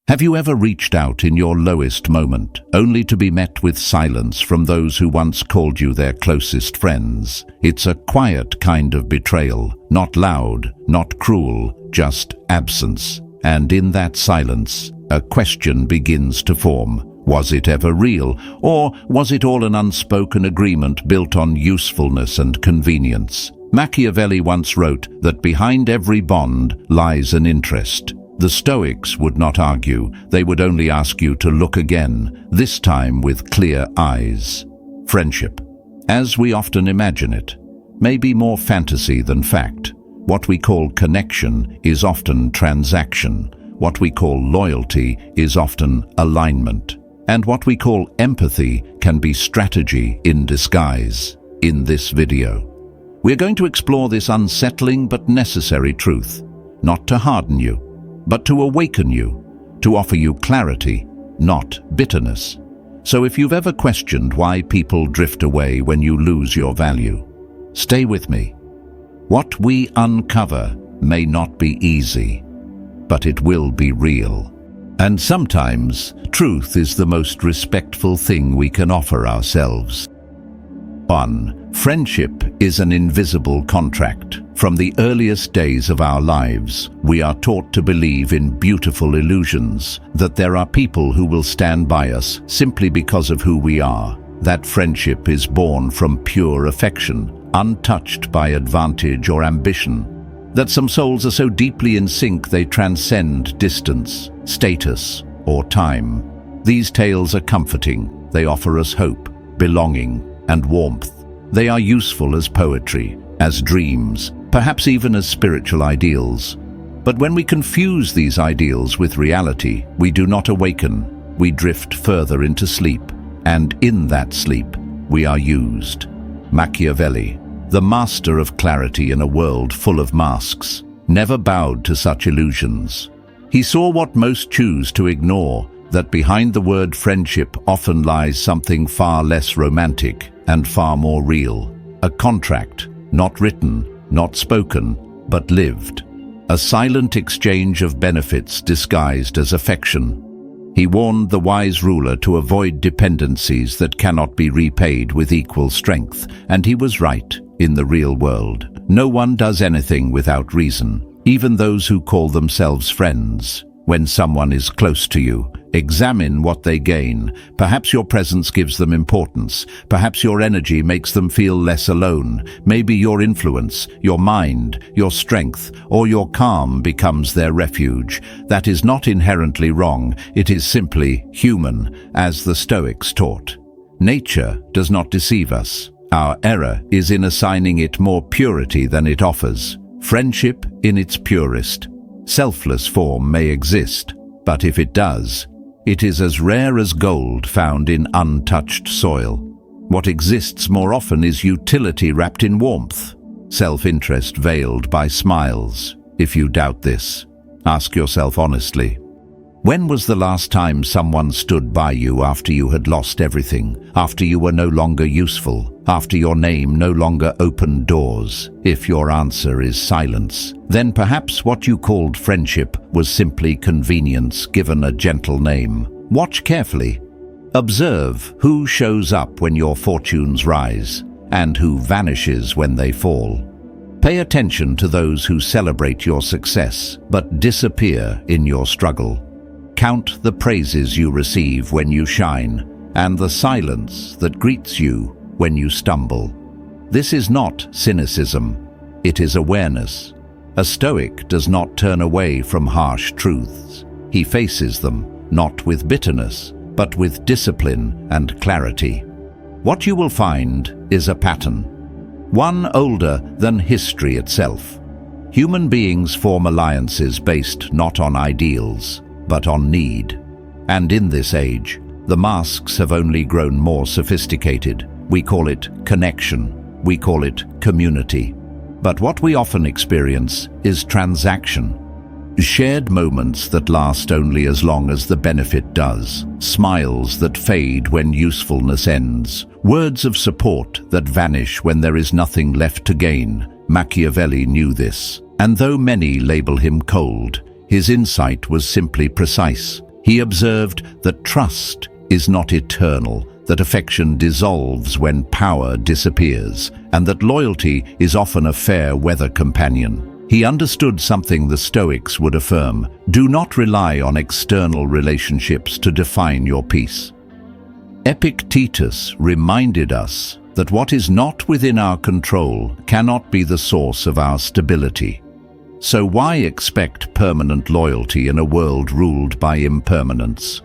Have you ever reached out in your lowest moment, only to be met with silence from those who once called you their closest friends? It's a quiet kind of betrayal, not loud, not cruel, just absence. And in that silence, a question begins to form. Was it ever real, or was it all an unspoken agreement built on usefulness and convenience? Machiavelli once wrote that behind every bond lies an interest. The Stoics would not argue, they would only ask you to look again, this time with clear eyes. Friendship, as we often imagine it, may be more fantasy than fact. What we call connection is often transaction. What we call loyalty is often alignment. And what we call empathy can be strategy in disguise. In this video, we're going to explore this unsettling but necessary truth, not to harden you, but to awaken you, to offer you clarity, not bitterness. So if you've ever questioned why people drift away when you lose your value, stay with me. What we uncover may not be easy, but it will be real. And sometimes, truth is the most respectful thing we can offer ourselves. 1. Friendship is an invisible contract. From the earliest days of our lives, we are taught to believe in beautiful illusions, that there are people who will stand by us simply because of who we are. That friendship is born from pure affection, untouched by advantage or ambition. That some souls are so deeply in sync they transcend distance, status, or time. These tales are comforting. They offer us hope, belonging, and warmth. They are useful as poetry, as dreams, perhaps even as spiritual ideals. But when we confuse these ideals with reality, we do not awaken, we drift further into sleep, and in that sleep, we are used. Machiavelli, the master of clarity in a world full of masks, never bowed to such illusions. He saw what most choose to ignore, that behind the word friendship often lies something far less romantic and far more real. A contract, not written, not spoken, but lived. A silent exchange of benefits disguised as affection. He warned the wise ruler to avoid dependencies that cannot be repaid with equal strength, and he was right. In the real world, no one does anything without reason, even those who call themselves friends. When someone is close to you, examine what they gain. Perhaps your presence gives them importance. Perhaps your energy makes them feel less alone. Maybe your influence, your mind, your strength, or your calm becomes their refuge. That is not inherently wrong. It is simply human, as the Stoics taught. Nature does not deceive us. Our error is in assigning it more purity than it offers. Friendship in its purest, selfless form may exist, but if it does, it is as rare as gold found in untouched soil. What exists more often is utility wrapped in warmth, self-interest veiled by smiles. If you doubt this, ask yourself honestly, when was the last time someone stood by you after you had lost everything, after you were no longer useful, after your name no longer opened doors? If your answer is silence, then perhaps what you called friendship was simply convenience given a gentle name. Watch carefully. Observe who shows up when your fortunes rise, and who vanishes when they fall. Pay attention to those who celebrate your success, but disappear in your struggle. Count the praises you receive when you shine, and the silence that greets you when you stumble. This is not cynicism, it is awareness. A Stoic does not turn away from harsh truths. He faces them, not with bitterness, but with discipline and clarity. What you will find is a pattern, one older than history itself. Human beings form alliances based not on ideals, but on need. And in this age, the masks have only grown more sophisticated. We call it connection. We call it community. But what we often experience is transaction. Shared moments that last only as long as the benefit does. Smiles that fade when usefulness ends. Words of support that vanish when there is nothing left to gain. Machiavelli knew this. And though many label him cold, his insight was simply precise. He observed that trust is not eternal, that affection dissolves when power disappears, and that loyalty is often a fair weather companion. He understood something the Stoics would affirm: do not rely on external relationships to define your peace. Epictetus reminded us that what is not within our control cannot be the source of our stability. So why expect permanent loyalty in a world ruled by impermanence?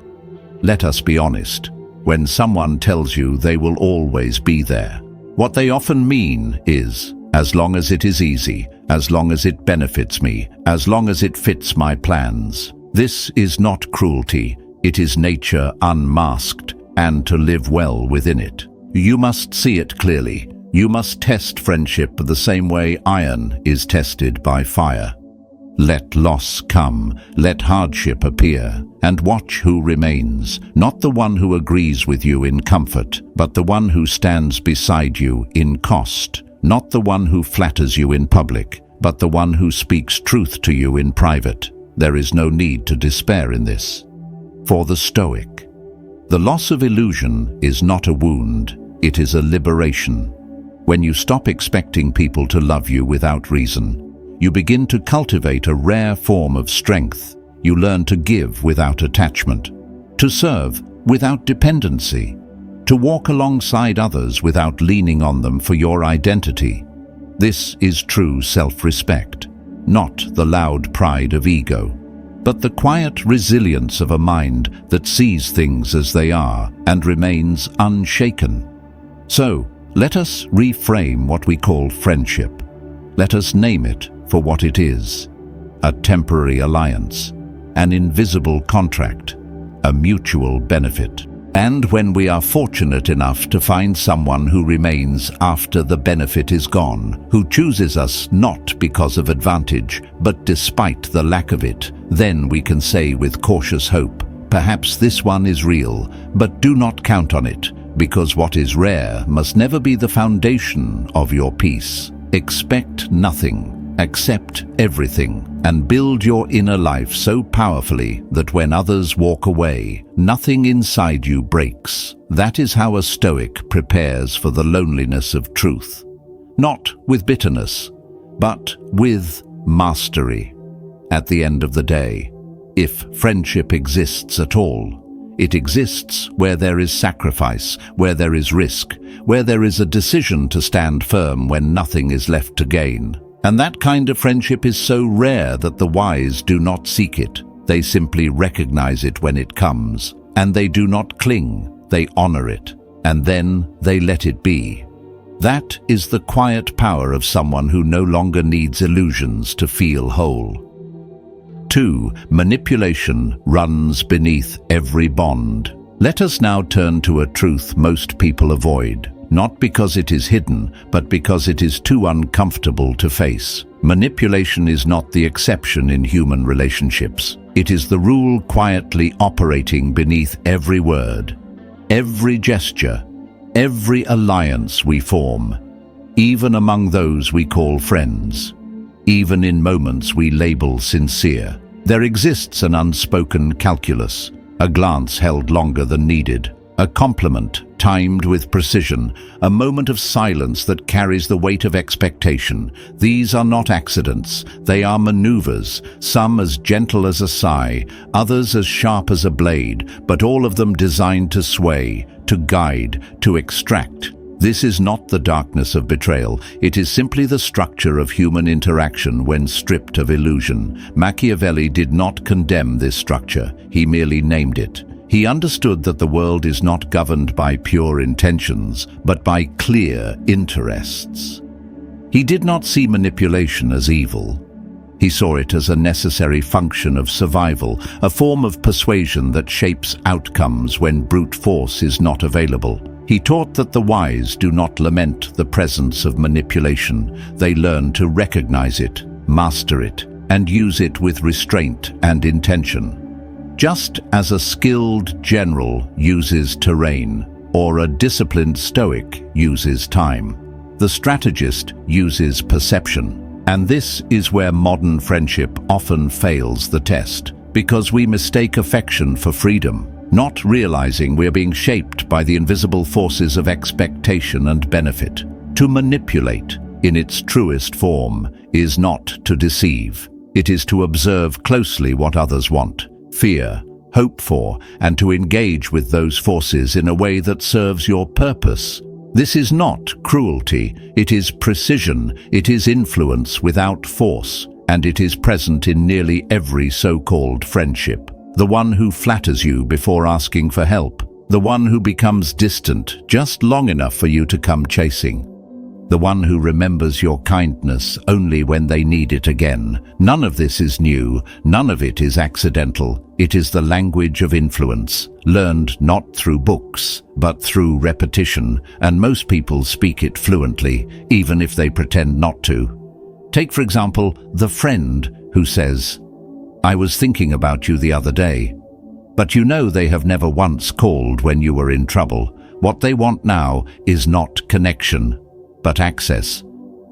Let us be honest. When someone tells you they will always be there, what they often mean is, as long as it is easy, as long as it benefits me, as long as it fits my plans. This is not cruelty, it is nature unmasked, and to live well within it. You must see it clearly. You must test friendship the same way iron is tested by fire. Let loss come, let hardship appear, and watch who remains, not the one who agrees with you in comfort, but the one who stands beside you in cost, not the one who flatters you in public, but the one who speaks truth to you in private. There is no need to despair in this. For the Stoic, the loss of illusion is not a wound, it is a liberation. When you stop expecting people to love you without reason, you begin to cultivate a rare form of strength. You learn to give without attachment, to serve without dependency, to walk alongside others without leaning on them for your identity. This is true self-respect, not the loud pride of ego, but the quiet resilience of a mind that sees things as they are and remains unshaken. So, let us reframe what we call friendship. Let us name it for what it is: a temporary alliance, an invisible contract, a mutual benefit. And when we are fortunate enough to find someone who remains after the benefit is gone, who chooses us not because of advantage, but despite the lack of it, then we can say with cautious hope, perhaps this one is real, but do not count on it, because what is rare must never be the foundation of your peace. Expect nothing. Accept everything, and build your inner life so powerfully that when others walk away, nothing inside you breaks. That is how a Stoic prepares for the loneliness of truth. Not with bitterness, but with mastery. At the end of the day, if friendship exists at all, it exists where there is sacrifice, where there is risk, where there is a decision to stand firm when nothing is left to gain. And that kind of friendship is so rare that the wise do not seek it. They simply recognize it when it comes. And they do not cling, they honor it. And then they let it be. That is the quiet power of someone who no longer needs illusions to feel whole. 2. Manipulation runs beneath every bond. Let us now turn to a truth most people avoid. Not because it is hidden, but because it is too uncomfortable to face. Manipulation is not the exception in human relationships. It is the rule quietly operating beneath every word, every gesture, every alliance we form, even among those we call friends, even in moments we label sincere. There exists an unspoken calculus, a glance held longer than needed, a compliment timed with precision, a moment of silence that carries the weight of expectation. These are not accidents, they are maneuvers, some as gentle as a sigh, others as sharp as a blade, but all of them designed to sway, to guide, to extract. This is not the darkness of betrayal, it is simply the structure of human interaction when stripped of illusion. Machiavelli did not condemn this structure, he merely named it. He understood that the world is not governed by pure intentions, but by clear interests. He did not see manipulation as evil. He saw it as a necessary function of survival, a form of persuasion that shapes outcomes when brute force is not available. He taught that the wise do not lament the presence of manipulation. They learn to recognize it, master it, and use it with restraint and intention. Just as a skilled general uses terrain, or a disciplined Stoic uses time, the strategist uses perception. And this is where modern friendship often fails the test. Because we mistake affection for freedom, not realizing we're being shaped by the invisible forces of expectation and benefit. To manipulate, in its truest form, is not to deceive. It is to observe closely what others want, fear, hope for, and to engage with those forces in a way that serves your purpose. This is not cruelty, it is precision, it is influence without force, and it is present in nearly every so-called friendship. The one who flatters you before asking for help, the one who becomes distant just long enough for you to come chasing, the one who remembers your kindness only when they need it again. None of this is new, none of it is accidental. It is the language of influence, learned not through books, but through repetition, and most people speak it fluently, even if they pretend not to. Take, for example, the friend who says, "I was thinking about you the other day," but you know they have never once called when you were in trouble. What they want now is not connection, but access.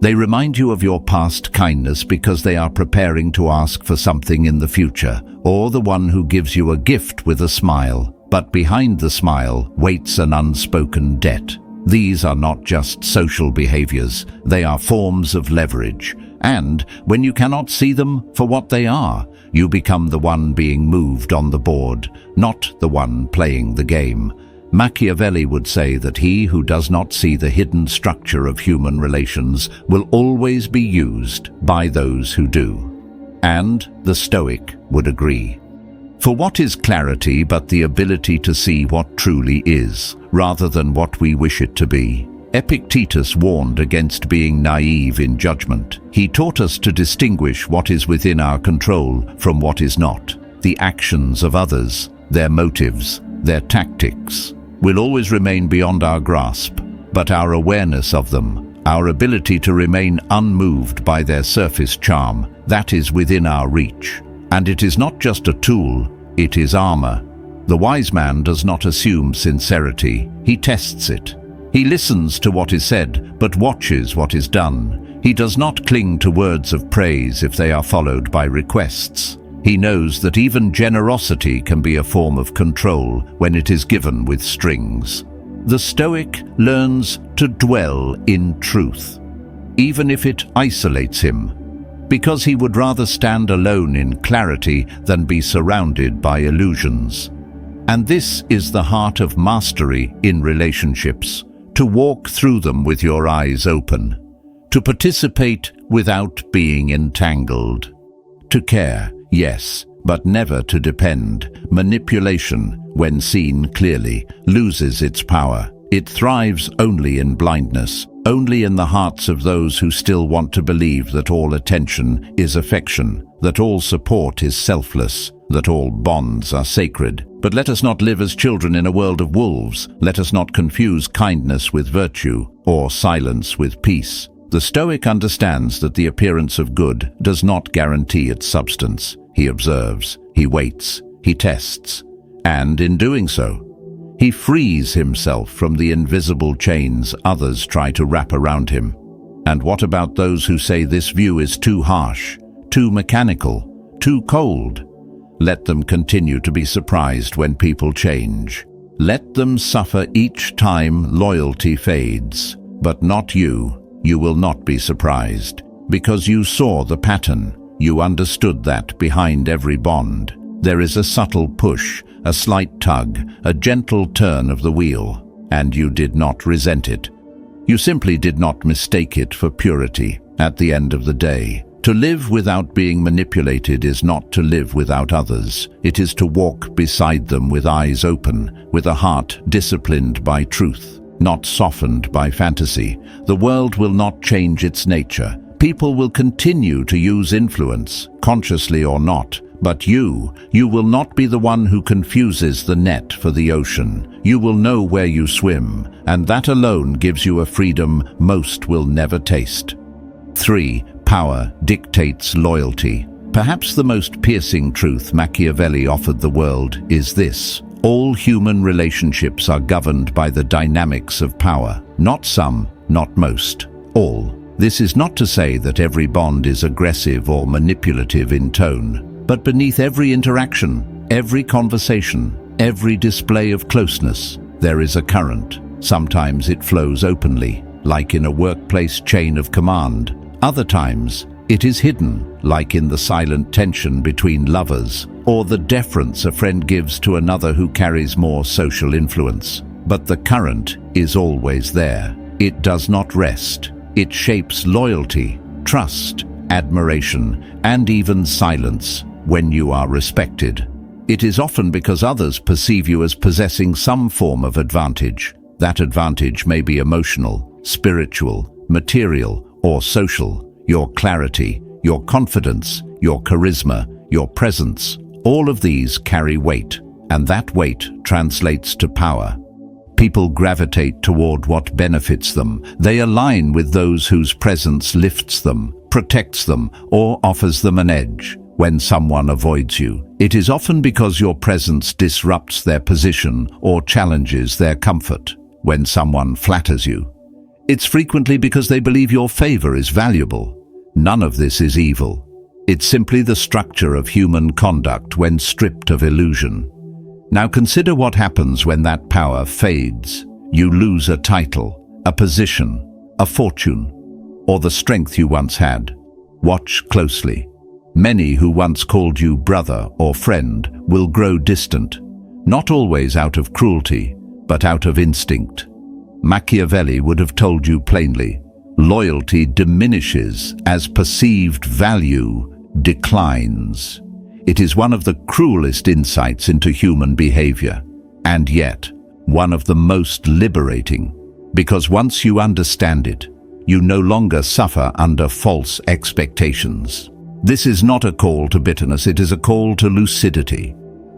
They remind you of your past kindness because they are preparing to ask for something in the future, or the one who gives you a gift with a smile, but behind the smile waits an unspoken debt. These are not just social behaviors, they are forms of leverage. And when you cannot see them for what they are, you become the one being moved on the board, not the one playing the game. Machiavelli would say that he who does not see the hidden structure of human relations will always be used by those who do. And the Stoic would agree. For what is clarity but the ability to see what truly is, rather than what we wish it to be? Epictetus warned against being naive in judgment. He taught us to distinguish what is within our control from what is not. The actions of others, their motives, their tactics, will always remain beyond our grasp, but our awareness of them, our ability to remain unmoved by their surface charm, that is within our reach. And it is not just a tool, it is armor. The wise man does not assume sincerity, he tests it. He listens to what is said, but watches what is done. He does not cling to words of praise if they are followed by requests. He knows that even generosity can be a form of control when it is given with strings. The Stoic learns to dwell in truth, even if it isolates him, because he would rather stand alone in clarity than be surrounded by illusions. And this is the heart of mastery in relationships, to walk through them with your eyes open, to participate without being entangled, to care, yes, but never to depend. Manipulation, when seen clearly, loses its power. It thrives only in blindness, only in the hearts of those who still want to believe that all attention is affection, that all support is selfless, that all bonds are sacred. But let us not live as children in a world of wolves. Let us not confuse kindness with virtue, or silence with peace. The Stoic understands that the appearance of good does not guarantee its substance. He observes, he waits, he tests, and in doing so, he frees himself from the invisible chains others try to wrap around him. And what about those who say this view is too harsh, too mechanical, too cold? Let them continue to be surprised when people change. Let them suffer each time loyalty fades, but not you. You will not be surprised, because you saw the pattern. You understood that behind every bond, there is a subtle push, a slight tug, a gentle turn of the wheel, and you did not resent it. You simply did not mistake it for purity. At the end of the day, to live without being manipulated is not to live without others. It is to walk beside them with eyes open, with a heart disciplined by truth, not softened by fantasy. The world will not change its nature. People will continue to use influence, consciously or not, but you will not be the one who confuses the net for the ocean. You will know where you swim, and that alone gives you a freedom most will never taste. 3. Power dictates loyalty. Perhaps the most piercing truth Machiavelli offered the world is this: all human relationships are governed by the dynamics of power. Not some, not most, all. This is not to say that every bond is aggressive or manipulative in tone. But beneath every interaction, every conversation, every display of closeness, there is a current. Sometimes it flows openly, like in a workplace chain of command. Other times, it is hidden, like in the silent tension between lovers, or the deference a friend gives to another who carries more social influence. But the current is always there. It does not rest. It shapes loyalty, trust, admiration, and even silence when you are respected. It is often because others perceive you as possessing some form of advantage. That advantage may be emotional, spiritual, material, or social. Your clarity, your confidence, your charisma, your presence, all of these carry weight, and that weight translates to power. People gravitate toward what benefits them. They align with those whose presence lifts them, protects them, or offers them an edge. When someone avoids you, it is often because your presence disrupts their position or challenges their comfort. When someone flatters you, it's frequently because they believe your favor is valuable. None of this is evil. It's simply the structure of human conduct when stripped of illusion. Now consider what happens when that power fades. You lose a title, a position, a fortune, or the strength you once had. Watch closely. Many who once called you brother or friend will grow distant, not always out of cruelty, but out of instinct. Machiavelli would have told you plainly, loyalty diminishes as perceived value declines. It is one of the cruelest insights into human behavior, and yet one of the most liberating, because once you understand it, you no longer suffer under false expectations. This is not a call to bitterness, it is a call to lucidity.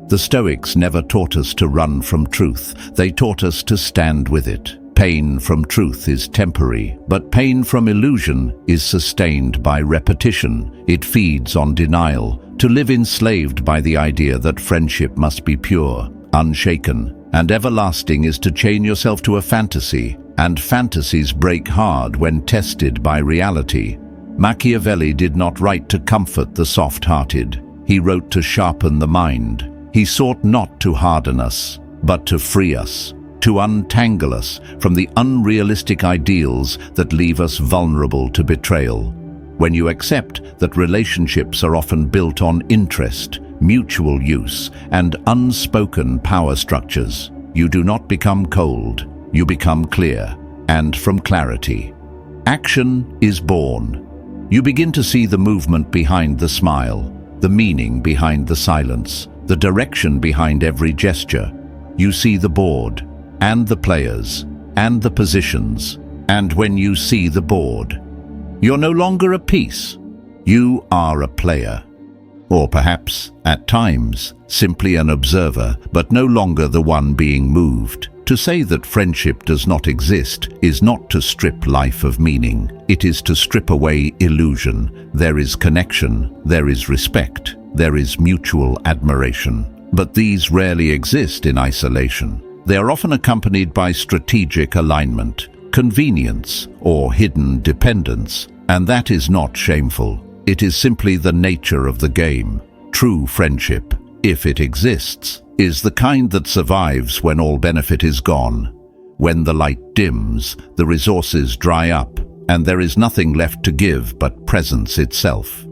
The Stoics never taught us to run from truth, they taught us to stand with it. Pain from truth is temporary, but pain from illusion is sustained by repetition. It feeds on denial. To live enslaved by the idea that friendship must be pure, unshaken, and everlasting is to chain yourself to a fantasy, and fantasies break hard when tested by reality. Machiavelli did not write to comfort the soft-hearted. He wrote to sharpen the mind. He sought not to harden us, but to free us, to untangle us from the unrealistic ideals that leave us vulnerable to betrayal. When you accept that relationships are often built on interest, mutual use, and unspoken power structures, you do not become cold, you become clear, and from clarity, action is born. You begin to see the movement behind the smile, the meaning behind the silence, the direction behind every gesture. You see the board, and the players, and the positions, and when you see the board, you're no longer a piece, you are a player. Or perhaps, at times, simply an observer, but no longer the one being moved. To say that friendship does not exist is not to strip life of meaning. It is to strip away illusion. There is connection, there is respect, there is mutual admiration. But these rarely exist in isolation. They are often accompanied by strategic alignment, convenience, or hidden dependence, and that is not shameful. It is simply the nature of the game. True friendship, if it exists, is the kind that survives when all benefit is gone. When the light dims, the resources dry up, and there is nothing left to give but presence itself.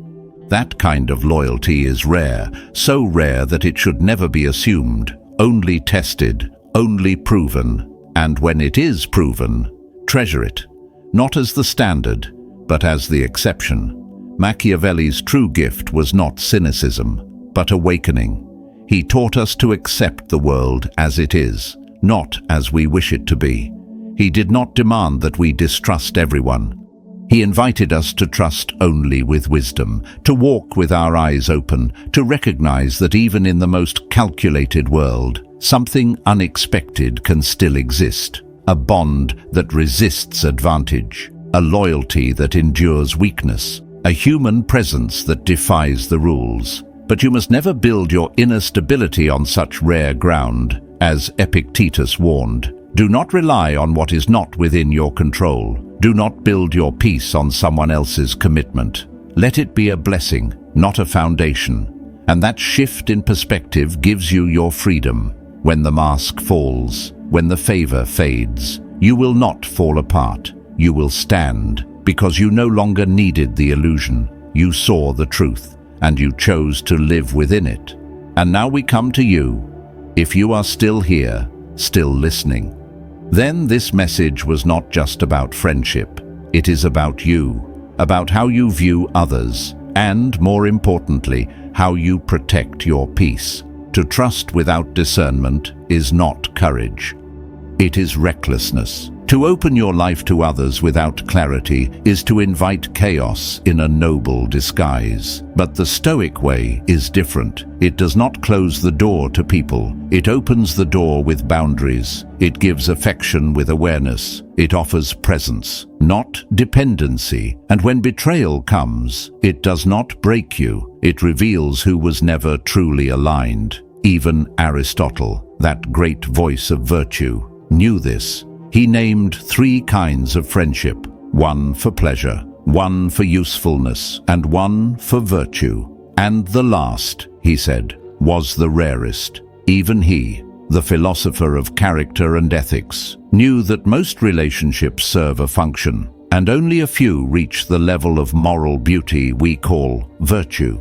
That kind of loyalty is rare, so rare that it should never be assumed, only tested, only proven, and when it is proven, treasure it, not as the standard, but as the exception. Machiavelli's true gift was not cynicism, but awakening. He taught us to accept the world as it is, not as we wish it to be. He did not demand that we distrust everyone. He invited us to trust only with wisdom, to walk with our eyes open, to recognize that even in the most calculated world, something unexpected can still exist, a bond that resists advantage, a loyalty that endures weakness, a human presence that defies the rules. But you must never build your inner stability on such rare ground, as Epictetus warned. Do not rely on what is not within your control. Do not build your peace on someone else's commitment. Let it be a blessing, not a foundation. And that shift in perspective gives you your freedom. When the mask falls, when the favor fades, you will not fall apart. You will stand, because you no longer needed the illusion. You saw the truth, and you chose to live within it. And now we come to you. If you are still here, still listening, then this message was not just about friendship. It is about you, about how you view others, and, more importantly, how you protect your peace. To trust without discernment is not courage. It is recklessness. To open your life to others without clarity is to invite chaos in a noble disguise. But the Stoic way is different. It does not close the door to people. It opens the door with boundaries. It gives affection with awareness. It offers presence, not dependency. And when betrayal comes, it does not break you. It reveals who was never truly aligned. Even Aristotle, that great voice of virtue, knew this. He named 3 kinds of friendship: one for pleasure, one for usefulness, and one for virtue. And the last, he said, was the rarest. Even he, the philosopher of character and ethics, knew that most relationships serve a function, and only a few reach the level of moral beauty we call virtue.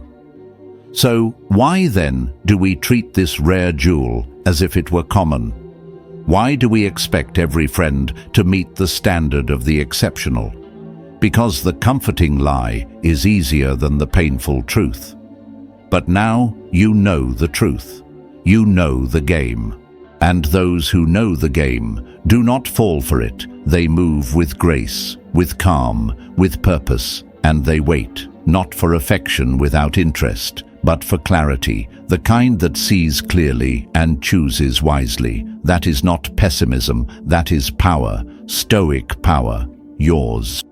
So, why then do we treat this rare jewel as if it were common? Why do we expect every friend to meet the standard of the exceptional? Because the comforting lie is easier than the painful truth. But now you know the truth. You know the game. And those who know the game do not fall for it. They move with grace, with calm, with purpose, and they wait, not for affection without interest, but for clarity, the kind that sees clearly and chooses wisely. That is not pessimism, that is power, Stoic power, yours.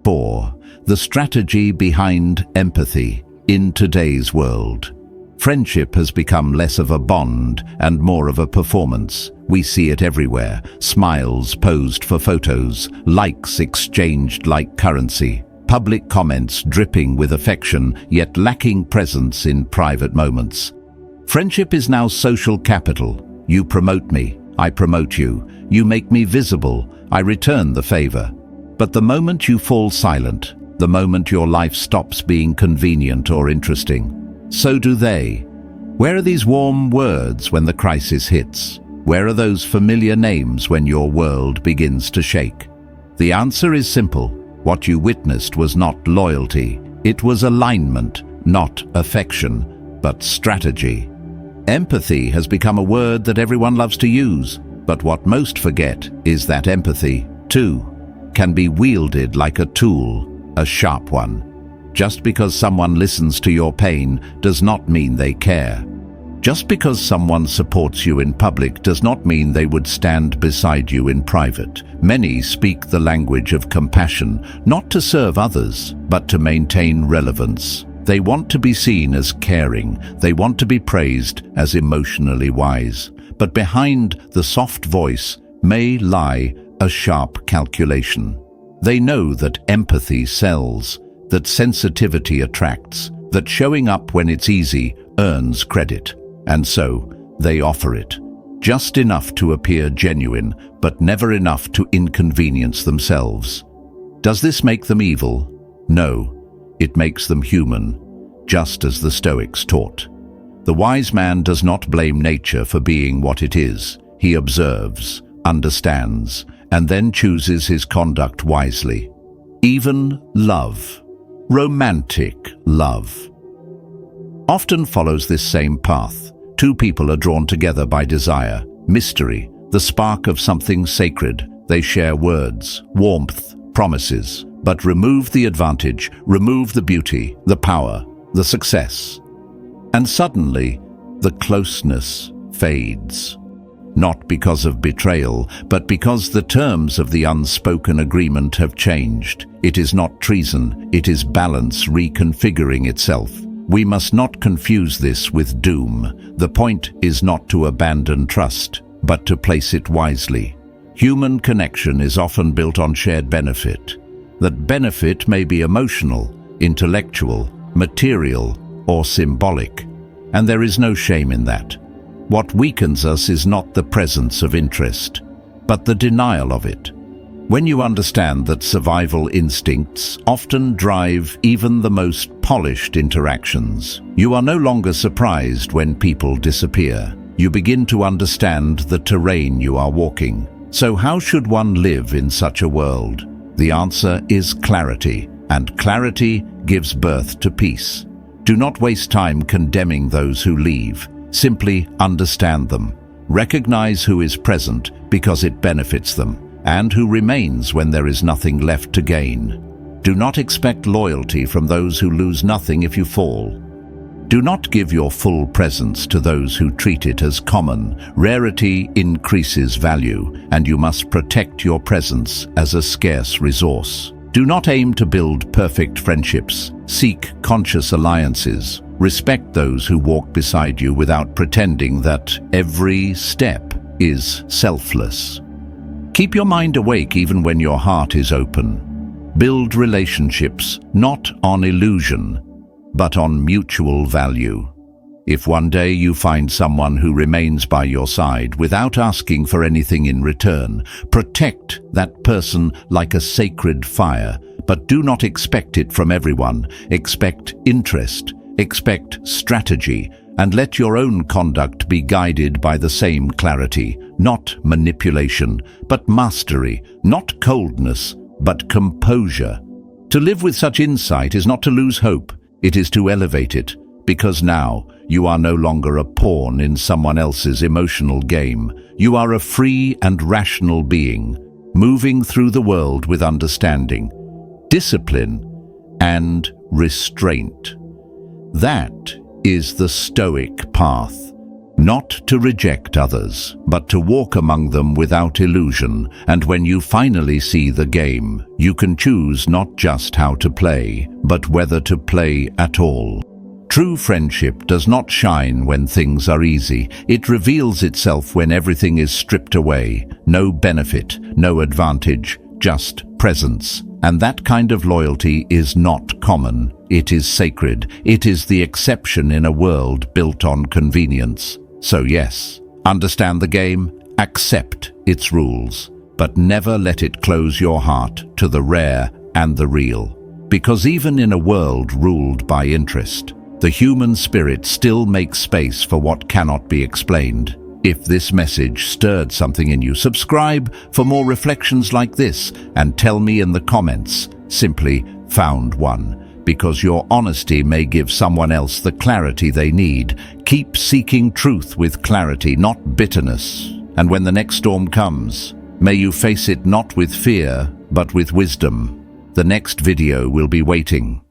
4. The strategy behind empathy. In today's world, friendship has become less of a bond and more of a performance. We see it everywhere: smiles posed for photos, likes exchanged like currency, public comments dripping with affection yet lacking presence in private moments. Friendship is now social capital. You promote me, I promote you. You make me visible, I return the favor. But the moment you fall silent, the moment your life stops being convenient or interesting, so do they. Where are these warm words when the crisis hits? Where are those familiar names when your world begins to shake? The answer is simple. What you witnessed was not loyalty. It was alignment, not affection, but strategy. Empathy has become a word that everyone loves to use, but what most forget is that empathy, too, can be wielded like a tool, a sharp one. Just because someone listens to your pain does not mean they care. Just because someone supports you in public does not mean they would stand beside you in private. Many speak the language of compassion, not to serve others, but to maintain relevance. They want to be seen as caring. They want to be praised as emotionally wise. But behind the soft voice may lie a sharp calculation. They know that empathy sells, that sensitivity attracts, that showing up when it's easy earns credit. And so they offer it. Just enough to appear genuine, but never enough to inconvenience themselves. Does this make them evil? No. It makes them human, just as the Stoics taught. The wise man does not blame nature for being what it is. He observes, understands, and then chooses his conduct wisely. Even love, romantic love, often follows this same path. Two people are drawn together by desire, mystery, the spark of something sacred. They share words, warmth, promises. But remove the advantage, remove the beauty, the power, the success. And suddenly, the closeness fades. Not because of betrayal, but because the terms of the unspoken agreement have changed. It is not treason, it is balance reconfiguring itself. We must not confuse this with doom. The point is not to abandon trust, but to place it wisely. Human connection is often built on shared benefit. That benefit may be emotional, intellectual, material, or symbolic, and there is no shame in that. What weakens us is not the presence of interest, but the denial of it. When you understand that survival instincts often drive even the most polished interactions, you are no longer surprised when people disappear. You begin to understand the terrain you are walking. So how should one live in such a world? The answer is clarity, and clarity gives birth to peace. Do not waste time condemning those who leave. Simply understand them. Recognize who is present because it benefits them, and who remains when there is nothing left to gain. Do not expect loyalty from those who lose nothing if you fall. Do not give your full presence to those who treat it as common. Rarity increases value, and you must protect your presence as a scarce resource. Do not aim to build perfect friendships. Seek conscious alliances. Respect those who walk beside you without pretending that every step is selfless. Keep your mind awake even when your heart is open. Build relationships not on illusion, but on mutual value. If one day you find someone who remains by your side without asking for anything in return, protect that person like a sacred fire, but do not expect it from everyone. Expect interest, expect strategy, and let your own conduct be guided by the same clarity, not manipulation, but mastery, not coldness, but composure. To live with such insight is not to lose hope, it is to elevate it, because now you are no longer a pawn in someone else's emotional game. You are a free and rational being, moving through the world with understanding, discipline, and restraint. That is the Stoic path. Not to reject others, but to walk among them without illusion. And when you finally see the game, you can choose not just how to play, but whether to play at all. True friendship does not shine when things are easy. It reveals itself when everything is stripped away. No benefit, no advantage, just presence. And that kind of loyalty is not common. It is sacred. It is the exception in a world built on convenience. So yes, understand the game, accept its rules, but never let it close your heart to the rare and the real. Because even in a world ruled by interest, the human spirit still makes space for what cannot be explained. If this message stirred something in you, subscribe for more reflections like this and tell me in the comments, simply found one, because your honesty may give someone else the clarity they need. Keep seeking truth with clarity, not bitterness. And when the next storm comes, may you face it not with fear, but with wisdom. The next video will be waiting.